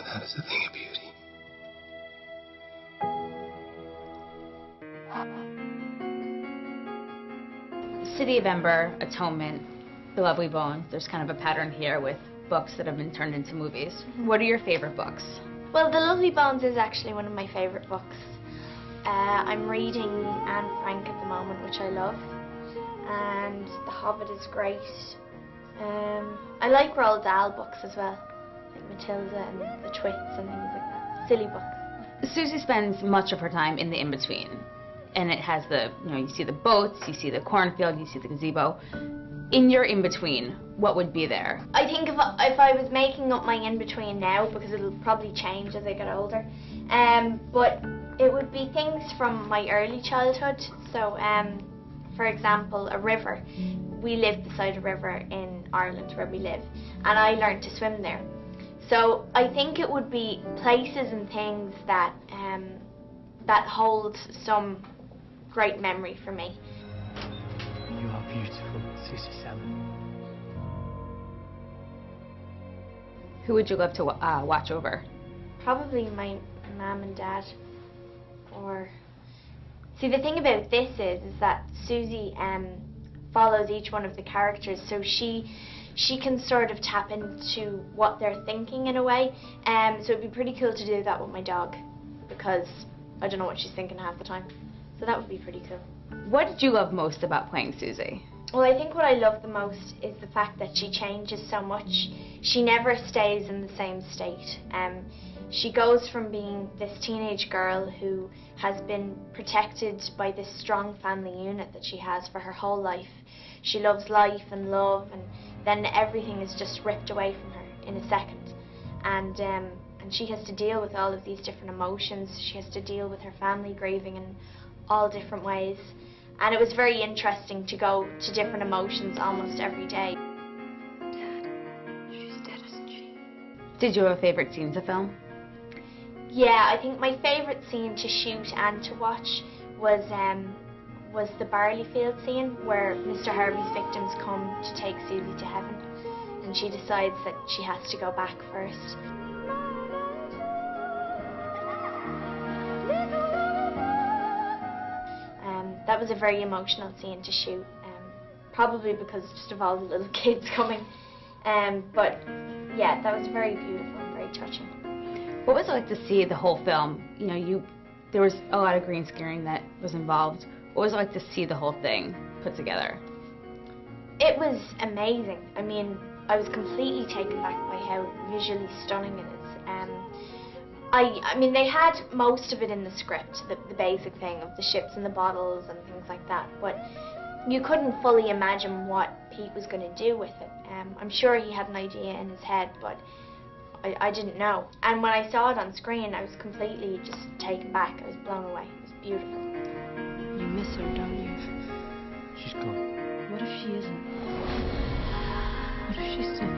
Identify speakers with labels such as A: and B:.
A: that is a thing of beauty.
B: City of Ember, Atonement, The Lovely Bones. There's kind of a pattern here with books that have been turned into movies. What are your favorite books?
C: Well, The Lovely Bones is actually one of my favorite books. I'm reading Anne Frank at the moment, which I love, and The Hobbit is great. I like Roald Dahl books as well, like Matilda and The Twits and things like that. Silly books.
B: Susie spends much of her time in the in-between, and it has the, you see the boats, you see the cornfield, you see the gazebo. In your in-between, what would be there?
C: I think if I was making up my in-between now, because it'll probably change as I get older, but it would be things from my early childhood. So, for example, a river. We live beside a river in Ireland where we live, and I learned to swim there. So I think it would be places and things that that hold some great memory for me.
D: You are beautiful, Susie Salmon.
B: Who would you love to watch over?
C: Probably my mum and dad. Or see, the thing about this is that Susie follows each one of the characters, so she can sort of tap into what they're thinking in a way. So it'd be pretty cool to do that with my dog, because I don't know what she's thinking half the time. So that would be pretty cool.
B: What did you love most about playing Susie?
C: Well, I think what I love the most is the fact that she changes so much. She never stays in the same state. She goes from being this teenage girl who has been protected by this strong family unit that she has for her whole life. She loves life and love, and then everything is just ripped away from her in a second. And she has to deal with all of these different emotions. She has to deal with her family grieving in all different ways. And it was very interesting to go to different emotions almost every day.
E: Dad, she's dead, isn't she?
B: Did you have a favorite scene to film?
C: Yeah, I think my favourite scene to shoot and to watch was the barley field scene where Mr. Harvey's victims come to take Susie to heaven, and she decides that she has to go back first. That was a very emotional scene to shoot, probably because just of all the little kids coming. But yeah, that was very beautiful and very touching.
B: What was it like to see the whole film? There was a lot of green screening that was involved. What was it like to see the whole thing put together?
C: It was amazing. I mean, I was completely taken back by how visually stunning it is. I mean, they had most of it in the script, the basic thing of the ships and the bottles and things like that, but you couldn't fully imagine what Pete was going to do with it. I'm sure he had an idea in his head, but I didn't know. And when I saw it on screen, I was completely just taken back. I was blown away. It was beautiful.
E: You miss her, don't you?
D: She's gone.
E: What if she isn't? What if she's still